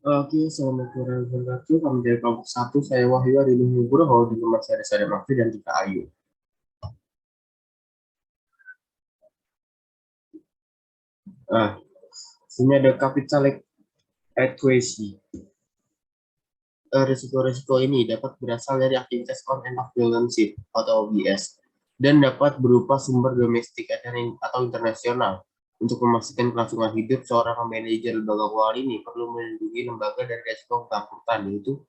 Oke, Assalamualaikum warahmatullahi wabarakatuh. Kami dari kelompok satu, saya Wahyu Adi Nugroho, di rumah saya Mafi dan Tika Ayu. Nah, sini ada capital equation. Risiko-risiko ini dapat berasal dari aktivitas on and off balance sheet atau OBS dan dapat berupa sumber domestik atau internasional. Untuk memastikan kelangsungan hidup seorang manajer lembaga keuangan ini perlu melindungi lembaga dari risiko kebangkrutan, yaitu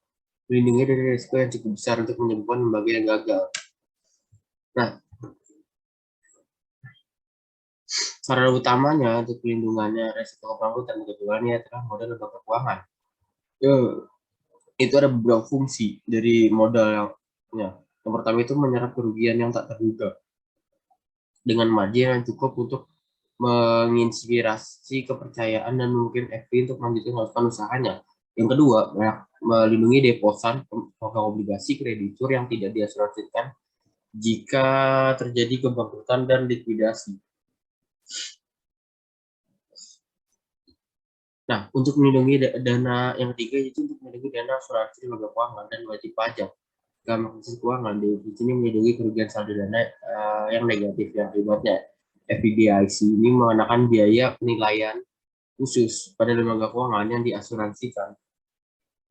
melindungi dari risiko yang cukup besar untuk menyebabkan lembaga yang gagal. Nah, cara utamanya untuk pelindungannya resiko kebangkrutan kebetulannya adalah modal lembaga keuangan. Eh, Itu ada beberapa fungsi dari modal yang ya. Yang pertama itu menyerap kerugian yang tak terduga dengan margin yang cukup untuk menginspirasi kepercayaan dan mungkin FP untuk melanjutkan usahanya. Yang kedua, melindungi deposan pemegang obligasi kreditur yang tidak diasuransikan jika terjadi kebangkrutan dan likuidasi. Nah, untuk melindungi dana yang ketiga itu untuk melindungi dana asuransi lembaga keuangan dan wajib pajak. Dalam krisis keuangan di sini melindungi kerugian saldo dana yang negatif yang akibatnya FDIC ini mengenakan biaya penilaian khusus pada lembaga keuangan yang diasuransikan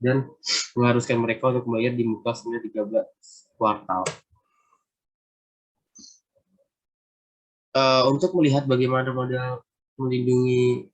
dan mengharuskan mereka untuk membayar di muka selama 13 kuartal. Untuk melihat bagaimana modal melindungi,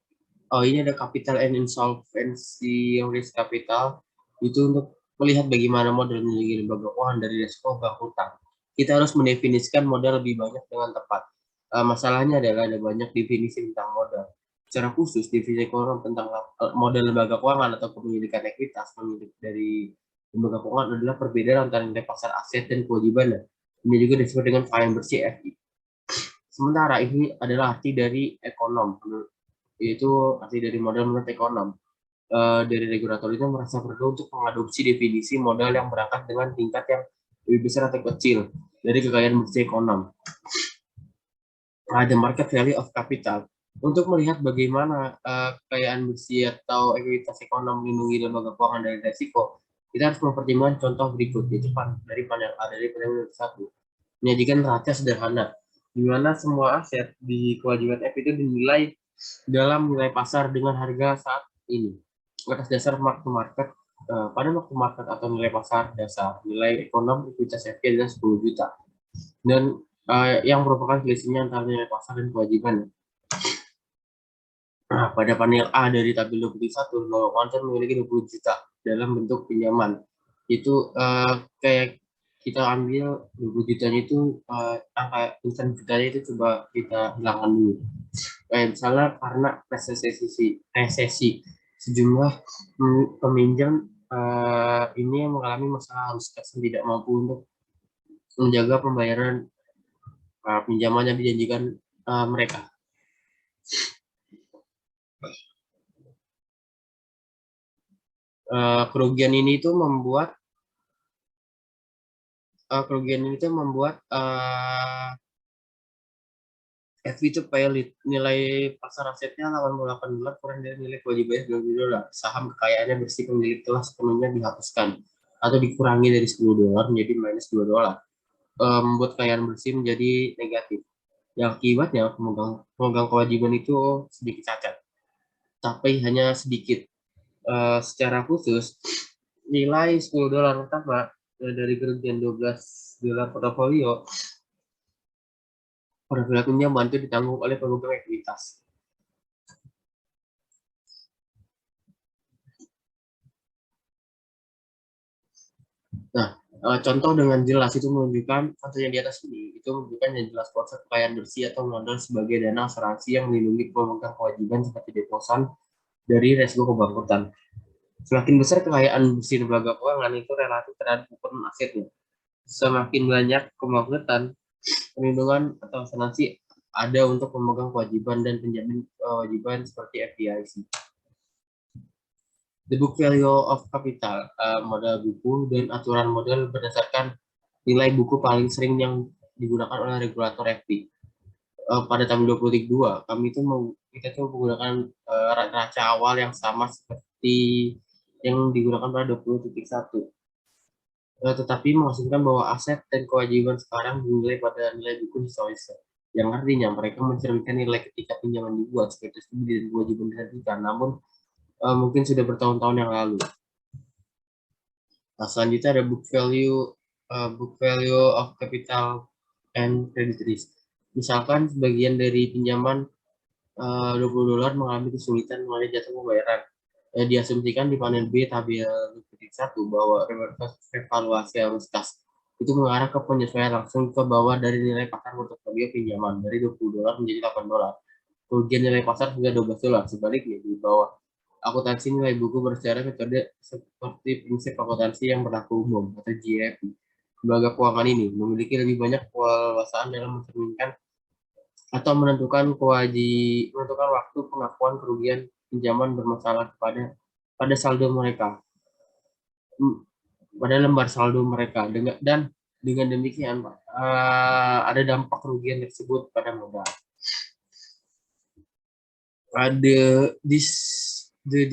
oh ini ada capital and insolvency risk capital, itu untuk melihat bagaimana modal melindungi lembaga keuangan dari risiko bangkrutan. Kita harus mendefinisikan modal lebih banyak dengan tepat. Masalahnya adalah ada banyak definisi tentang modal. Secara khusus, definisi ekonom tentang modal lembaga keuangan atau kepemilikan ekuitas pemilik dari lembaga keuangan adalah perbedaan antara nilai pasar aset dan kewajibannya. Ini juga disebut dengan file bersih FI. Sementara ini adalah arti dari ekonom, yaitu arti dari modal menurut ekonom. Dari regulator itu merasa perlu untuk mengadopsi definisi modal yang berangkat dengan tingkat yang lebih besar atau kecil dari kekayaan bersih ekonom. Ada market value of capital. Untuk melihat bagaimana kekayaan bersih atau ekuitas ekonom melindungi lembaga keuangan dari risiko, kita harus mempertimbangkan contoh berikut, yaitu dari panel A, dari panel 1. Menyajikan rahasia sederhana, di mana semua aset di kewajiban F itu dinilai dalam nilai pasar dengan harga saat ini atas dasar mark to market. Pada mark to market atau nilai pasar dasar, nilai ekonom ekuitas FK adalah 10 juta dan yang merupakan selisihnya antara nilai pasar dan kewajiban. Nah, pada panel A dari tabel 21, Konsen memiliki 20 juta dalam bentuk pinjaman. Itu kayak kita ambil 20 jutanya itu angka instan jutanya itu coba kita hilangkan dulu. Kayak misalnya karena resesi sejumlah peminjam ini yang mengalami masalah harus tidak mampu untuk menjaga pembayaran pinjaman yang dijanjikan mereka. Kerugian ini itu membuat FV itu pilot nilai pasar asetnya $88 kurang dari nilai kewajibannya $20. Saham kekayaannya bersih pemilik telah sepenuhnya dihapuskan atau dikurangi dari $10 menjadi minus $2. Membuat kekayaan bersih menjadi negatif. Yang akibatnya pemegang kewajiban itu sedikit cacat, tapi hanya sedikit. Secara khusus nilai $10 pertama dari kerugian $12 portofolio pada perilakunya bantu ditanggung oleh pemegang ekuitas. Nah, contoh dengan jelas itu menunjukkan contoh yang di atas ini itu menunjukkan yang jelas konsep kekayaan bersih atau modal sebagai dana asuransi yang melindungi pemegang kewajiban seperti deposan dari resiko kebangkrutan. Semakin besar kekayaan bersih lembaga keuangan itu relatif terhadap ukuran asetnya. Semakin banyak kebangkrutan, perlindungan atau asuransi ada untuk pemegang kewajiban dan penjamin kewajiban seperti FDIC. The book value of capital, modal buku dan aturan modal berdasarkan nilai buku paling sering yang digunakan oleh regulator FP. Pada tahun 2022, kami itu kita tuh menggunakan raca awal yang sama seperti yang digunakan pada 20.1. Tetapi menghasilkan bahwa aset dan kewajiban sekarang dinilai pada nilai buku historis, yang artinya mereka mencerminkan nilai ketika pinjaman dibuat seperti studi dan kewajiban dihentikan, namun mungkin sudah bertahun-tahun yang lalu. Nah, selanjutnya ada book value of capital and credit risk. Misalkan sebagian dari pinjaman $20 mengalami kesulitan mengenai jatuh pembayaran. Diasumsikan di panel B tabel 1 bahwa revaluasi arus kas itu mengarah ke penyesuaian langsung ke bawah dari nilai pasar portofolio pinjaman dari $20 menjadi $8. Kerugian nilai pasar hingga $12. Sebaliknya di bawah akuntansi nilai buku berdasarkan metode seperti prinsip akuntansi yang berlaku umum atau GAP. Lembaga keuangan ini memiliki lebih banyak keleluasaan dalam mencerminkan atau menentukan waktu pengakuan kerugian pinjaman bermasalah pada saldo mereka, pada lembar saldo mereka. Dengan demikian ada dampak kerugian tersebut pada modal. Ada the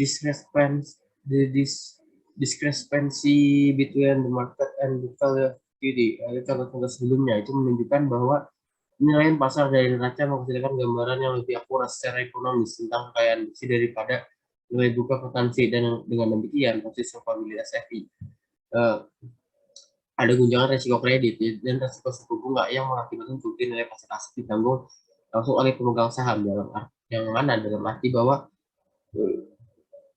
discrepancy between the market and the value of equity. Contoh-contoh sebelumnya itu menunjukkan bahwa penilaian pasar dari neraca menghasilkan gambaran yang lebih akurat secara ekonomis tentang kekayaan besi daripada nilai buka akuntansi, dan dengan demikian posisi probabilitas FI. Ada guncangan resiko kredit dan resiko suku bunga yang mengakibatkan kerugian nilai pasar aset ditanggung langsung oleh pemegang saham, dalam arti bahwa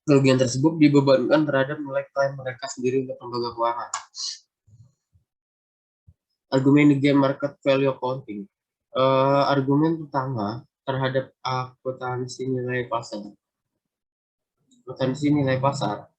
kerugian tersebut dibebankan terhadap nilai klaim mereka sendiri untuk lembaga keuangan. Argumen game market value accounting. Argumen pertama terhadap akuntansi nilai pasar. Akuntansi nilai pasar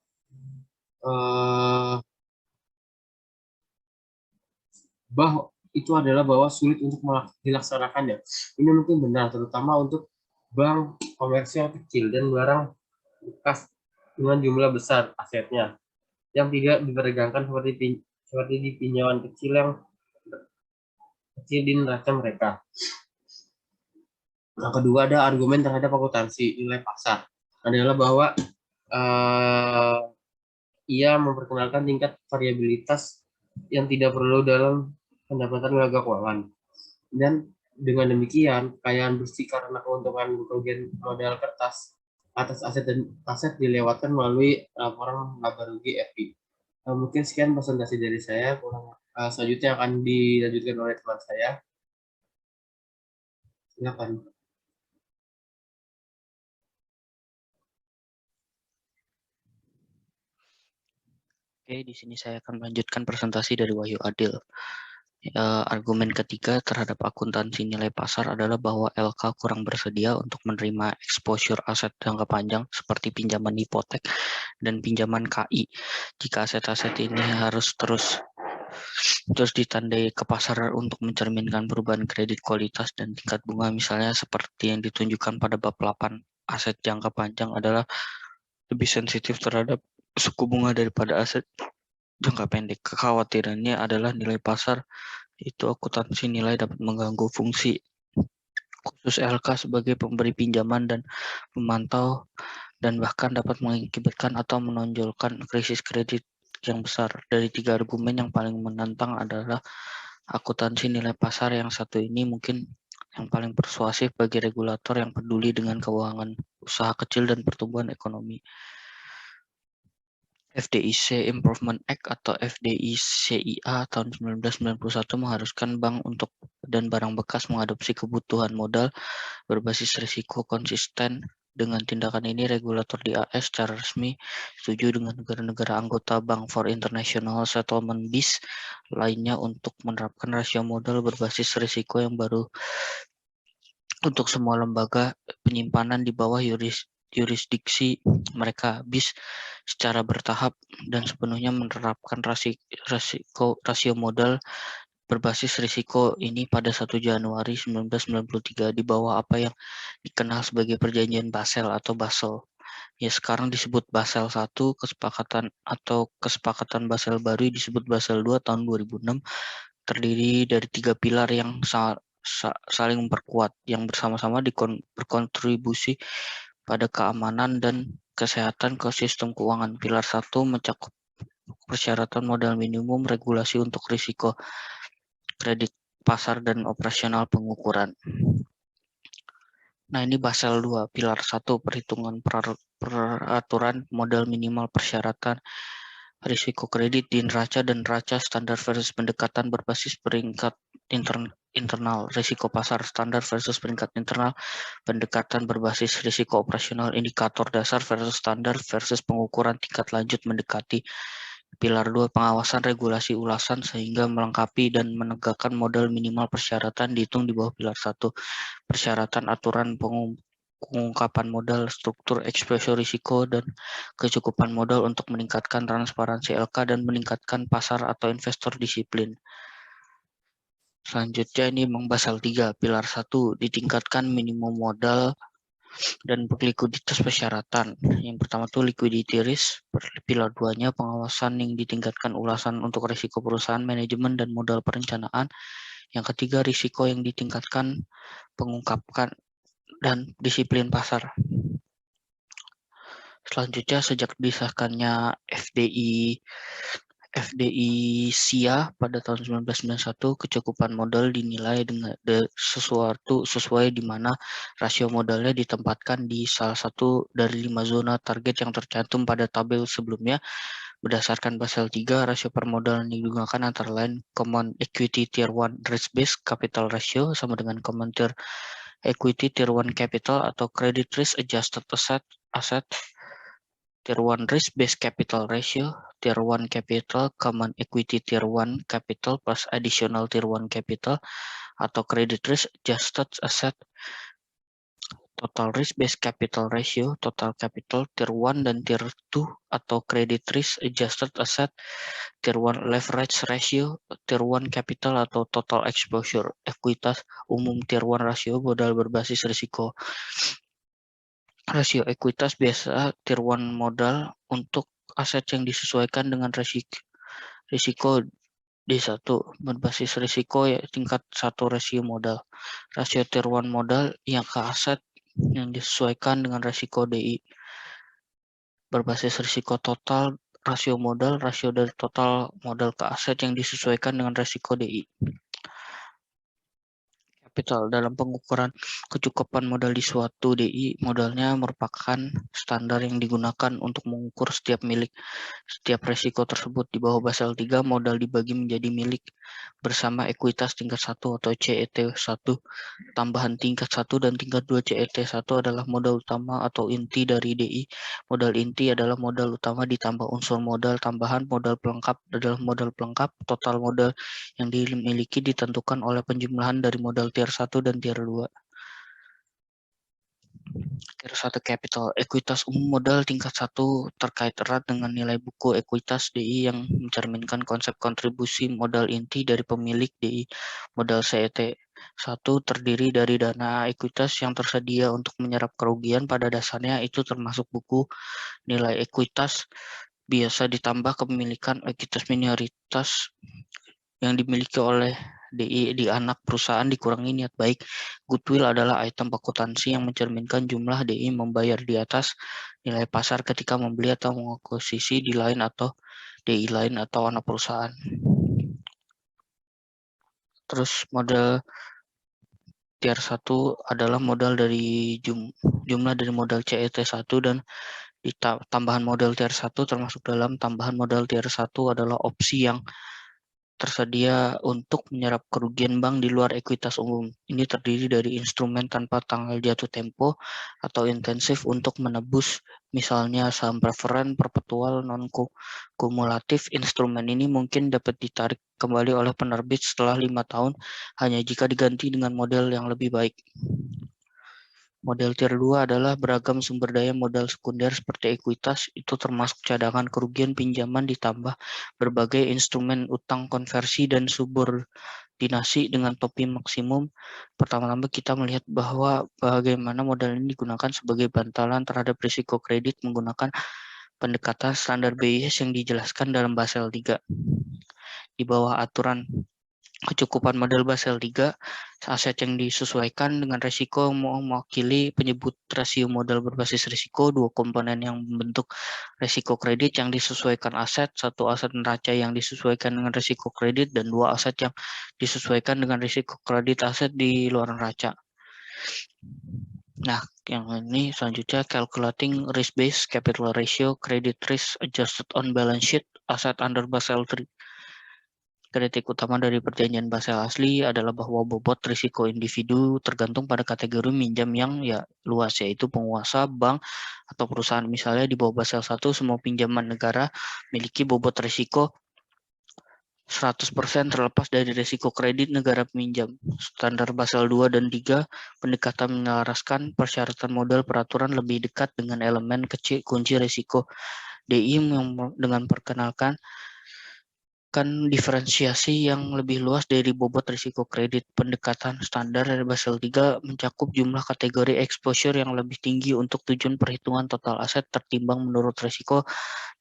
bahwa itu adalah bahwa sulit untuk dilaksanakannya. Ini mungkin benar, terutama untuk bank komersial kecil dan barang bekas dengan jumlah besar asetnya yang tidak diperdagangkan seperti di pinjaman kecil di neraca mereka. Yang kedua ada argumen terhadap akuntansi nilai pasar adalah bahwa ia memperkenalkan tingkat variabilitas yang tidak perlu dalam pendapatan lembaga keuangan, dan dengan demikian kekayaan bersih karena keuntungan kerugian modal kertas atas aset dilewatkan melalui laporan laba rugi FI. Mungkin sekian presentasi dari saya. Selanjutnya akan dilanjutkan oleh teman saya. Silakan. Oke, di sini saya akan melanjutkan presentasi dari Wahyu Adil. Argumen ketiga terhadap akuntansi nilai pasar adalah bahwa LK kurang bersedia untuk menerima exposure aset jangka panjang seperti pinjaman hipotek dan pinjaman KI. Jika aset-aset ini harus terus ditandai ke pasar untuk mencerminkan perubahan kredit kualitas dan tingkat bunga, misalnya seperti yang ditunjukkan pada bab 8, aset jangka panjang adalah lebih sensitif terhadap suku bunga daripada aset jangka pendek. Kekhawatirannya adalah nilai pasar itu akuntansi nilai dapat mengganggu fungsi khusus LK sebagai pemberi pinjaman dan memantau, dan bahkan dapat mengakibatkan atau menonjolkan krisis kredit yang besar. Dari tiga argumen yang paling menantang adalah akuntansi nilai pasar yang satu ini mungkin yang paling persuasif bagi regulator yang peduli dengan keuangan usaha kecil dan pertumbuhan ekonomi. FDIC Improvement Act atau FDICIA tahun 1991 mengharuskan bank untuk dan barang bekas mengadopsi kebutuhan modal berbasis risiko konsisten. Dengan tindakan ini, regulator di AS secara resmi setuju dengan negara-negara anggota Bank for International Settlement BIS lainnya untuk menerapkan rasio modal berbasis risiko yang baru untuk semua lembaga penyimpanan di bawah jurisdiksi mereka. BIS secara bertahap dan sepenuhnya menerapkan rasio modal berbasis risiko ini pada 1 Januari 1993 di bawah apa yang dikenal sebagai Perjanjian Basel atau Basel. Ya, sekarang disebut Basel I, kesepakatan Basel baru disebut Basel II tahun 2006, terdiri dari 3 pilar yang saling memperkuat, yang bersama-sama berkontribusi pada keamanan dan kesehatan ke sistem keuangan. Pilar 1 mencakup persyaratan modal minimum, regulasi untuk risiko kredit pasar, dan operasional pengukuran. Nah, ini Basel 2, pilar 1, perhitungan peraturan modal minimal, persyaratan risiko kredit di neraca dan neraca, standar versus pendekatan berbasis peringkat internal, risiko pasar standar versus peringkat internal, pendekatan berbasis risiko operasional, indikator dasar versus standar versus pengukuran tingkat lanjut mendekati. Pilar 2, pengawasan regulasi ulasan sehingga melengkapi dan menegakkan modal minimal persyaratan dihitung di bawah pilar 1. Persyaratan aturan pengungkapan modal, struktur eksposur risiko, dan kecukupan modal untuk meningkatkan transparansi LK dan meningkatkan pasar atau investor disiplin. Selanjutnya ini Basel 3, pilar 1, ditingkatkan minimum modal dan likuiditas persyaratan. Yang pertama itu liquidity risk, pilar 2-nya pengawasan yang ditingkatkan ulasan untuk risiko perusahaan, manajemen, dan modal perencanaan. Yang ketiga risiko yang ditingkatkan pengungkapkan dan disiplin pasar. Selanjutnya sejak disahkannya FDI SIA pada tahun 1991, kecukupan modal dinilai dengan sesuatu sesuai di mana rasio modalnya ditempatkan di salah satu dari 5 zona target yang tercantum pada tabel sebelumnya. Berdasarkan Basel 3, rasio permodalan yang digunakan antara lain Common Equity Tier 1 Risk Based Capital Ratio sama dengan Common Tier Equity Tier 1 Capital atau Credit Risk Adjusted Asset Tier 1 Risk Based Capital Ratio, Tier 1 Capital, Common Equity Tier 1 Capital plus Additional Tier 1 Capital, atau Credit Risk Adjusted Asset, Total Risk Based Capital Ratio, Total Capital Tier 1 dan Tier 2, atau Credit Risk Adjusted Asset, Tier 1 Leverage Ratio, Tier 1 Capital atau Total Exposure, Ekuitas Umum Tier 1 Ratio, modal berbasis risiko. Rasio ekuitas biasa Tier 1 modal untuk aset yang disesuaikan dengan risiko D1 berbasis risiko ya, tingkat 1 rasio modal. Rasio Tier 1 modal yang ke aset yang disesuaikan dengan risiko DI berbasis risiko total rasio modal, rasio dari total modal ke aset yang disesuaikan dengan risiko DI. Capital dalam pengukuran kecukupan modal di suatu DI, modalnya merupakan standar yang digunakan untuk mengukur setiap resiko tersebut. Di bawah Basel 3, modal dibagi menjadi milik bersama ekuitas tingkat 1 atau CET1, tambahan tingkat 1 dan tingkat 2. CET1 adalah modal utama atau inti dari DI. Modal inti adalah modal utama ditambah unsur modal tambahan. Modal pelengkap adalah modal pelengkap. Total modal yang dimiliki ditentukan oleh penjumlahan dari modal Tier 1 dan Tier 2. Tier 1 Capital, ekuitas umum modal tingkat 1 terkait erat dengan nilai buku ekuitas DI yang mencerminkan konsep kontribusi modal inti dari pemilik DI. Modal CET1 terdiri dari dana ekuitas yang tersedia untuk menyerap kerugian, pada dasarnya itu termasuk buku nilai ekuitas, biasa ditambah kepemilikan ekuitas minoritas yang dimiliki oleh DI di anak perusahaan dikurangi niat baik. Goodwill adalah item akuntansi yang mencerminkan jumlah DI membayar di atas nilai pasar ketika membeli atau mengakuisisi di lain atau DI lain atau anak perusahaan. Terus modal Tier 1 adalah modal dari jumlah dari modal CET1 dan tambahan modal Tier 1 termasuk dalam tambahan modal Tier 1 adalah opsi yang tersedia untuk menyerap kerugian bank di luar ekuitas umum. Ini terdiri dari instrumen tanpa tanggal jatuh tempo atau intensif untuk menebus, misalnya saham preferen, perpetual, non-kumulatif. Instrumen ini mungkin dapat ditarik kembali oleh penerbit setelah 5 tahun hanya jika diganti dengan model yang lebih baik. Model Tier 2 adalah beragam sumber daya modal sekunder seperti ekuitas, itu termasuk cadangan, kerugian, pinjaman, ditambah berbagai instrumen utang konversi dan subordinasi dengan topi maksimum. Pertama-tama kita melihat bahwa bagaimana modal ini digunakan sebagai bantalan terhadap risiko kredit menggunakan pendekatan standar BIS yang dijelaskan dalam Basel 3. Di bawah aturan kecukupan model Basel III, aset yang disesuaikan dengan risiko mewakili penyebut rasio modal berbasis risiko, dua komponen yang membentuk risiko kredit yang disesuaikan aset, satu aset neraca yang disesuaikan dengan risiko kredit, dan dua aset yang disesuaikan dengan risiko kredit aset di luar neraca. Nah, yang ini selanjutnya calculating risk-based capital ratio, credit risk adjusted on balance sheet, asset under Basel III. Kritik utama dari perjanjian Basel asli adalah bahwa bobot risiko individu tergantung pada kategori minjam yang luas, yaitu penguasa, bank, atau perusahaan. Misalnya di bawah Basel 1, semua pinjaman negara memiliki bobot risiko 100% terlepas dari risiko kredit negara peminjam. Standar Basel 2 dan 3 pendekatan menyelaraskan persyaratan modal peraturan lebih dekat dengan elemen kunci risiko. DI dengan perkenalkan diferensiasi yang lebih luas dari bobot risiko kredit. Pendekatan standar dari Basel III mencakup jumlah kategori exposure yang lebih tinggi untuk tujuan perhitungan total aset tertimbang menurut risiko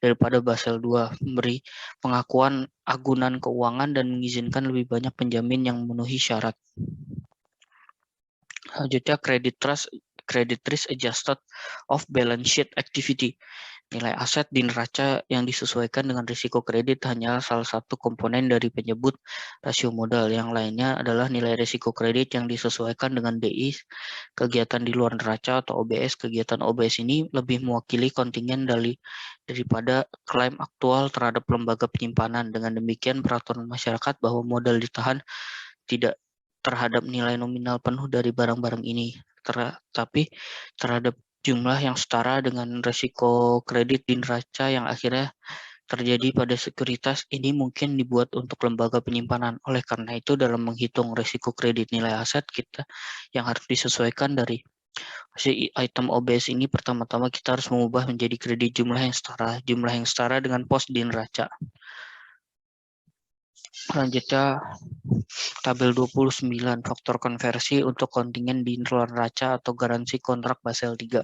daripada Basel II, memberi pengakuan agunan keuangan dan mengizinkan lebih banyak penjamin yang memenuhi syarat. Selanjutnya credit risk adjusted off balance sheet activity. Nilai aset di neraca yang disesuaikan dengan risiko kredit hanya salah satu komponen dari penyebut rasio modal. Yang lainnya adalah nilai risiko kredit yang disesuaikan dengan DI, kegiatan di luar neraca atau OBS. Kegiatan OBS ini lebih mewakili kontingen daripada klaim aktual terhadap lembaga penyimpanan. Dengan demikian, peraturan masyarakat bahwa modal ditahan tidak terhadap nilai nominal penuh dari barang-barang ini, tapi terhadap jumlah yang setara dengan risiko kredit di neraca yang akhirnya terjadi pada sekuritas ini mungkin dibuat untuk lembaga penyimpanan. Oleh karena itu, dalam menghitung risiko kredit nilai aset kita yang harus disesuaikan dari item OBS ini, pertama-tama kita harus mengubah menjadi kredit jumlah yang setara dengan pos di neraca. Selanjutnya, tabel 29, faktor konversi untuk kontingen di luar neraca atau garansi kontrak Basel III.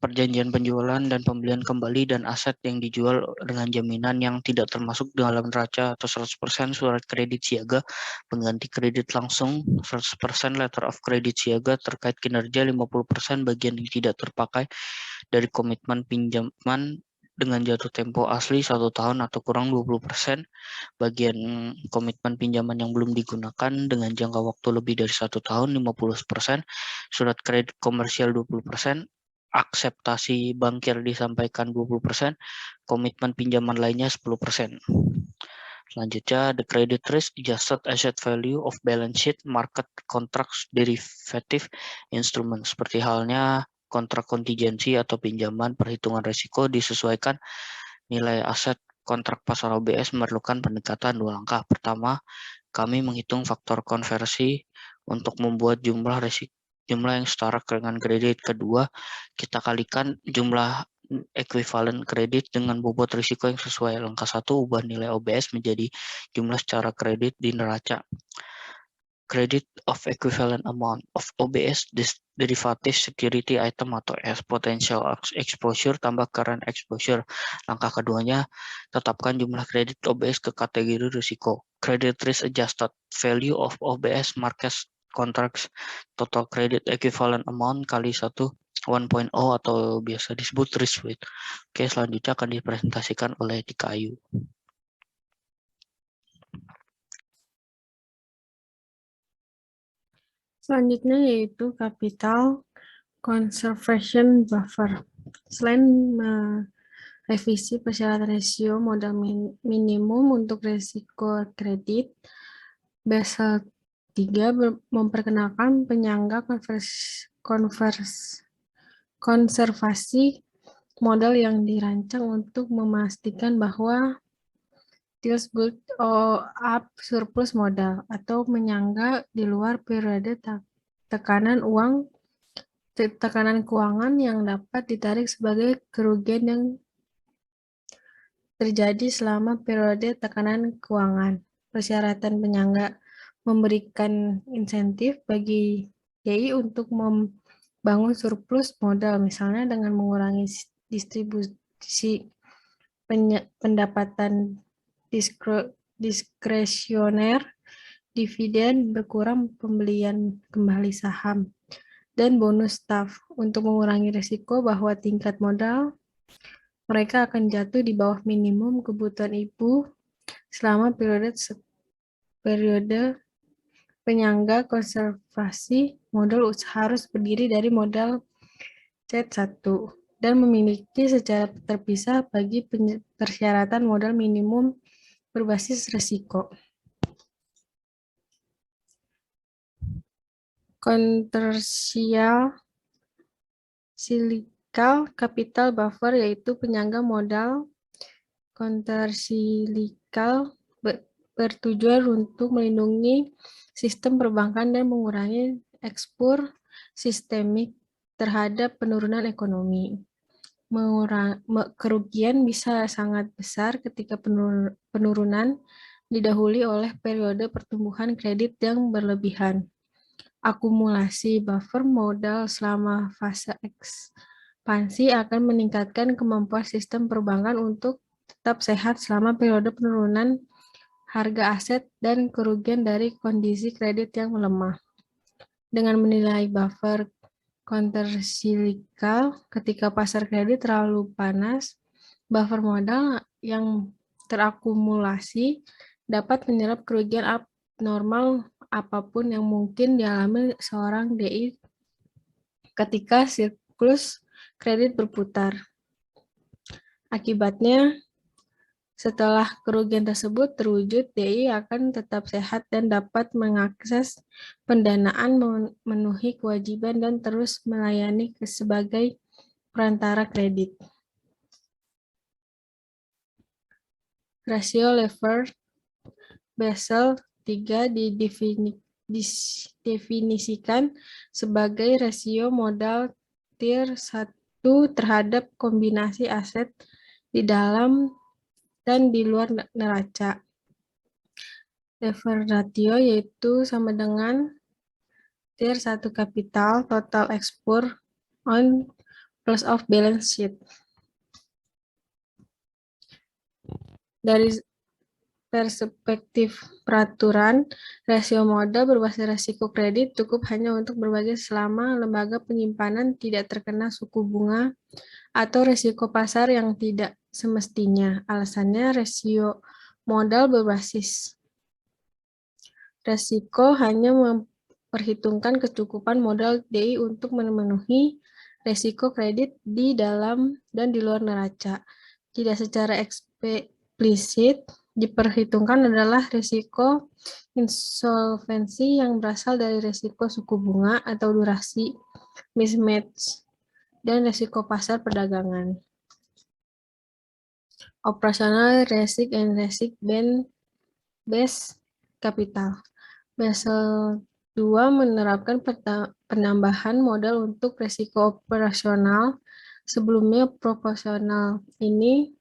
Perjanjian penjualan dan pembelian kembali dan aset yang dijual dengan jaminan yang tidak termasuk dalam neraca atau 100% surat kredit siaga, pengganti kredit langsung, 100% letter of credit siaga terkait kinerja, 50% bagian yang tidak terpakai dari komitmen pinjaman dengan jatuh tempo asli 1 tahun atau kurang 20%, bagian komitmen pinjaman yang belum digunakan dengan jangka waktu lebih dari 1 tahun 50%, surat kredit komersial 20%, akseptasi bankir disampaikan 20%, komitmen pinjaman lainnya 10%. Selanjutnya, the credit risk adjusted asset value of balance sheet market contracts derivative instrument. Seperti halnya kontrak kontingensi atau pinjaman perhitungan risiko disesuaikan nilai aset kontrak pasar OBS memerlukan pendekatan 2 langkah. Pertama, kami menghitung faktor konversi untuk membuat jumlah yang setara dengan kredit. Kedua, kita kalikan jumlah ekuivalen kredit dengan bobot risiko yang sesuai. Langkah 1, ubah nilai OBS menjadi jumlah secara kredit di neraca. Credit of equivalent amount of OBS derivative security item atau potential exposure tambah current exposure. Langkah keduanya, tetapkan jumlah kredit OBS ke kategori risiko. Credit risk adjusted value of OBS market contracts total credit equivalent amount kali 1 1.0 atau biasa disebut risk weight. Oke, selanjutnya akan dipresentasikan oleh Dika Ayu. Selanjutnya yaitu capital conservation buffer. Selain merevisi persyaratan rasio modal minimum untuk risiko kredit, Basel III memperkenalkan penyangga konservasi modal yang dirancang untuk memastikan bahwa deals build up surplus modal atau menyangga di luar periode tekanan keuangan yang dapat ditarik sebagai kerugian yang terjadi selama periode tekanan keuangan. Persyaratan penyangga memberikan insentif bagi YI untuk membangun surplus modal, misalnya dengan mengurangi distribusi pendapatan diskresioner, dividen berkurang pembelian kembali saham, dan bonus staff untuk mengurangi risiko bahwa tingkat modal mereka akan jatuh di bawah minimum kebutuhan ibu selama periode penyangga konservasi modal harus berdiri dari modal C1 dan memiliki secara terpisah bagi persyaratan modal minimum berbasis risiko. Kontrasial silikal capital buffer yaitu penyangga modal kontrasilikal bertujuan untuk melindungi sistem perbankan dan mengurangi ekspor sistemik terhadap penurunan ekonomi. Kerugian bisa sangat besar ketika penurunan didahului oleh periode pertumbuhan kredit yang berlebihan. Akumulasi buffer modal selama fase ekspansi akan meningkatkan kemampuan sistem perbankan untuk tetap sehat selama periode penurunan harga aset dan kerugian dari kondisi kredit yang melemah. Dengan menilai buffer kontrasilikal ketika pasar kredit terlalu panas, buffer modal yang terakumulasi dapat menyerap kerugian abnormal apapun yang mungkin dialami seorang DI ketika siklus kredit berputar. Akibatnya, setelah kerugian tersebut terwujud, DI akan tetap sehat dan dapat mengakses pendanaan, memenuhi kewajiban, dan terus melayani sebagai perantara kredit. Rasio lever Basel III didefinisikan sebagai rasio modal tier 1 terhadap kombinasi aset di dalam dan di luar neraca. Lever ratio yaitu sama dengan tier 1 kapital total ekspor on plus of balance sheet. Dari perspektif peraturan, rasio modal berbasis risiko kredit cukup hanya untuk berbagi selama lembaga penyimpanan tidak terkena suku bunga atau risiko pasar yang tidak semestinya. Alasannya rasio modal berbasis risiko hanya memperhitungkan kecukupan modal DI untuk memenuhi risiko kredit di dalam dan di luar neraca. Tidak secara eksplisit diperhitungkan adalah risiko insolvensi yang berasal dari risiko suku bunga atau durasi mismatch dan risiko pasar perdagangan. Operational risk and risk based capital. Basel II menerapkan penambahan modal untuk risiko operasional. Sebelumnya proporsional ini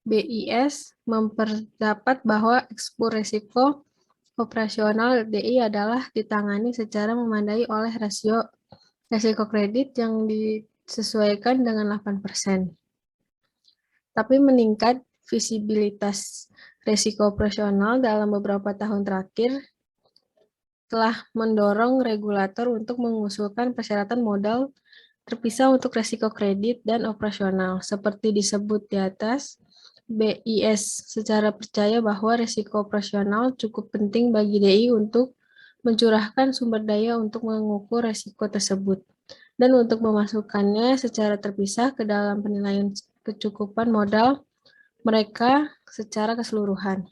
BIS memperdapat bahwa ekspor risiko operasional DI adalah ditangani secara memadai oleh rasio risiko kredit yang disesuaikan dengan 8%. Tapi meningkat visibilitas risiko operasional dalam beberapa tahun terakhir telah mendorong regulator untuk mengusulkan persyaratan modal terpisah untuk risiko kredit dan operasional. Seperti disebut di atas, BIS secara percaya bahwa risiko operasional cukup penting bagi DI untuk mencurahkan sumber daya untuk mengukur risiko tersebut dan untuk memasukkannya secara terpisah ke dalam penilaian kecukupan modal mereka secara keseluruhan.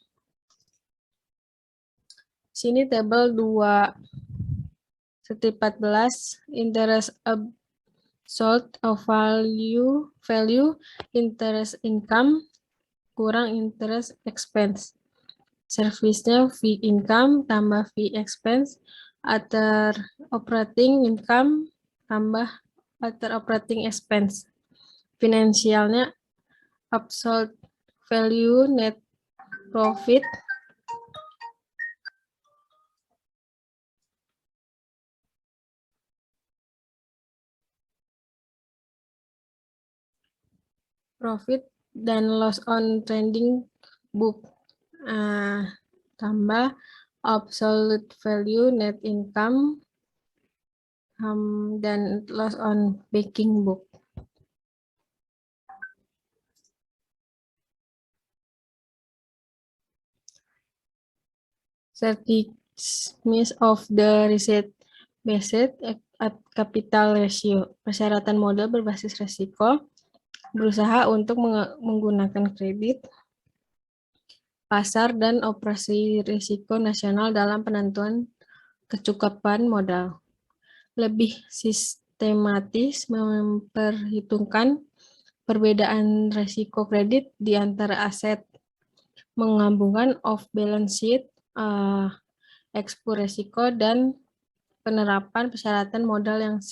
Sini tabel 2/14 interest absolute of value interest income kurang interest expense. Service-nya fee income tambah fee expense, other operating income tambah other operating expense. Finansialnya absolute value net profit dan loss on trading book. tambah absolute value, net income, dan loss on backing book. Certificate of the risk-based at capital ratio. Persyaratan modal berbasis resiko berusaha untuk menggunakan kredit, pasar, dan operasi risiko nasional dalam penentuan kecukupan modal. Lebih sistematis memperhitungkan perbedaan risiko kredit di antara aset, menggabungkan off-balance sheet, ekspor risiko, dan penerapan persyaratan modal yang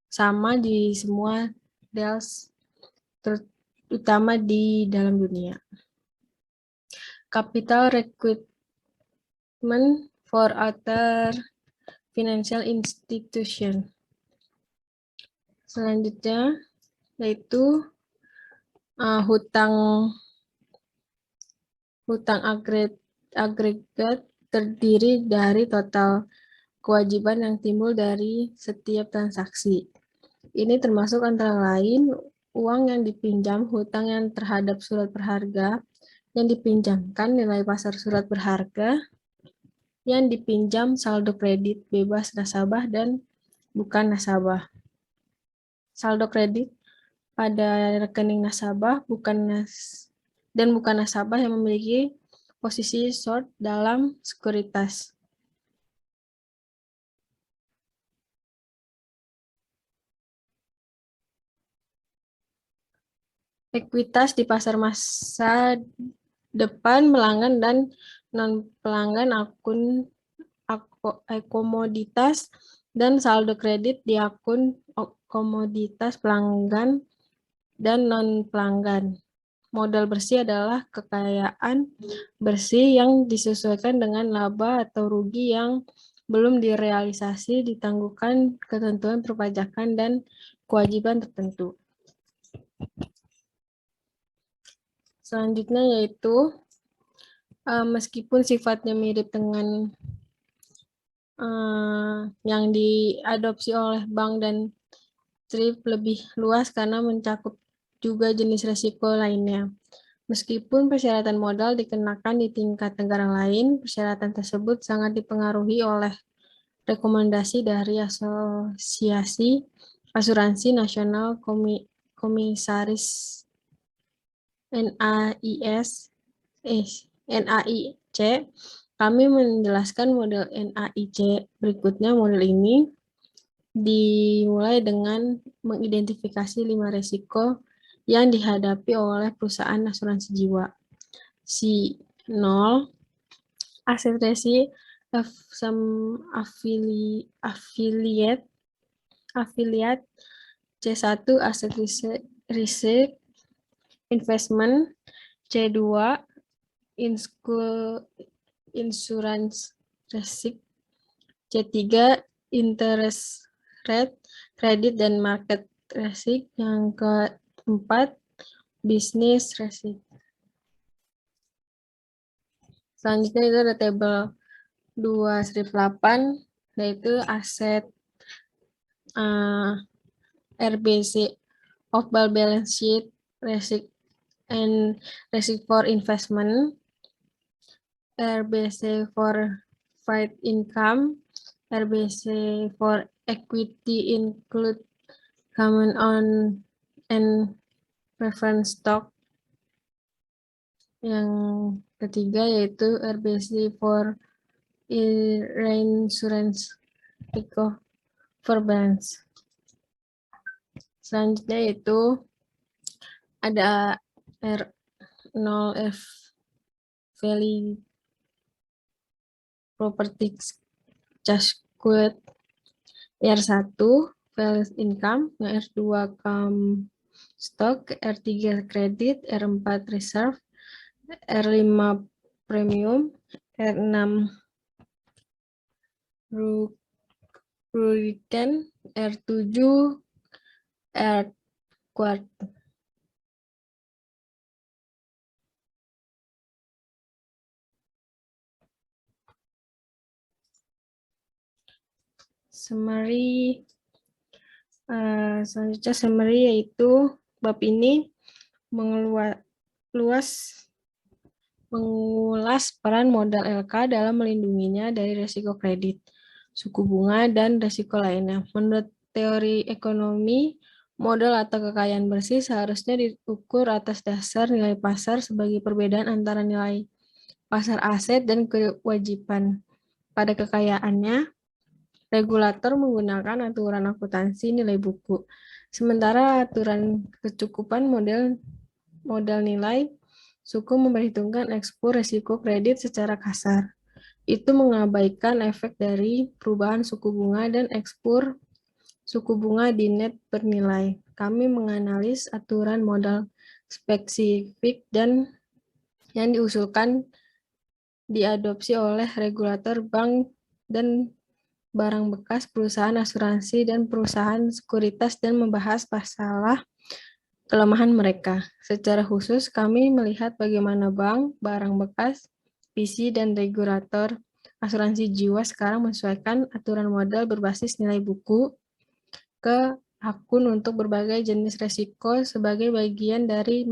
sama di semua deals, terutama di dalam dunia. Capital requirement for other financial institution. Selanjutnya yaitu hutang agregat terdiri dari total kewajiban yang timbul dari setiap transaksi. Ini termasuk antara lain uang yang dipinjam, hutang yang terhadap surat berharga yang dipinjamkan, nilai pasar surat berharga yang dipinjam, saldo kredit bebas nasabah dan bukan nasabah. Saldo kredit pada rekening nasabah dan bukan nasabah yang memiliki posisi short dalam sekuritas. Ekuitas di pasar masa depan pelanggan dan non-pelanggan akun komoditas dan saldo kredit di akun komoditas pelanggan dan non-pelanggan. Modal bersih adalah kekayaan bersih yang disesuaikan dengan laba atau rugi yang belum direalisasi, ditangguhkan ketentuan perpajakan dan kewajiban tertentu. Selanjutnya yaitu meskipun sifatnya mirip dengan yang diadopsi oleh bank dan thrift, lebih luas karena mencakup juga jenis risiko lainnya. Meskipun persyaratan modal dikenakan di tingkat negara lain, persyaratan tersebut sangat dipengaruhi oleh rekomendasi dari Asosiasi Asuransi Nasional Komisaris NAIC. Kami menjelaskan model NAIC berikutnya. Model ini dimulai dengan mengidentifikasi 5 risiko yang dihadapi oleh perusahaan asuransi jiwa. C0, aset resi of some affiliate. C1, aset risk investment. C2, insurance risk. C3, interest rate, kredit dan market risk. Yang keempat, business risk. Selanjutnya itu ada tabel 2/8, yaitu aset RBC, off balance sheet, risk and risk for investment, RBC for fixed income, RBC for equity include common on and preference stock. Yang ketiga yaitu RBC for reinsurance for balance. Selanjutnya yaitu ada R0F value property cash quote, R1 value income, R2 stock, R3 credit, R4 reserve, R5 premium, R6 return, R7 summary. Selanjutnya summary yaitu bab ini mengulas peran modal LK dalam melindunginya dari risiko kredit, suku bunga, dan risiko lainnya. Menurut teori ekonomi, modal atau kekayaan bersih seharusnya diukur atas dasar nilai pasar sebagai perbedaan antara nilai pasar aset dan kewajiban. Pada kekayaannya, regulator menggunakan aturan akuntansi nilai buku. Sementara aturan kecukupan modal nilai suku memperhitungkan ekspor risiko kredit secara kasar. Itu mengabaikan efek dari perubahan suku bunga dan ekspor suku bunga di net bernilai. Kami menganalisis aturan modal spesifik dan yang diusulkan diadopsi oleh regulator bank dan barang bekas, perusahaan asuransi, dan perusahaan sekuritas dan membahas masalah kelemahan mereka. Secara khusus, kami melihat bagaimana bank, barang bekas, PC, dan regulator asuransi jiwa sekarang menyesuaikan aturan modal berbasis nilai buku ke akun untuk berbagai jenis resiko sebagai bagian dari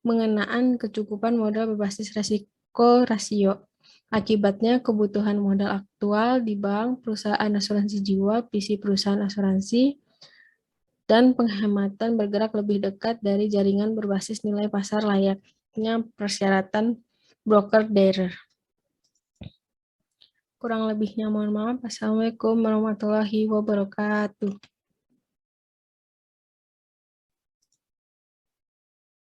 mengenaan kecukupan modal berbasis resiko rasio. Akibatnya, kebutuhan modal aktual di bank, perusahaan asuransi jiwa, PC perusahaan asuransi, dan penghematan bergerak lebih dekat dari jaringan berbasis nilai pasar layaknya persyaratan broker-dealer. Kurang lebihnya mohon maaf. Assalamualaikum warahmatullahi wabarakatuh.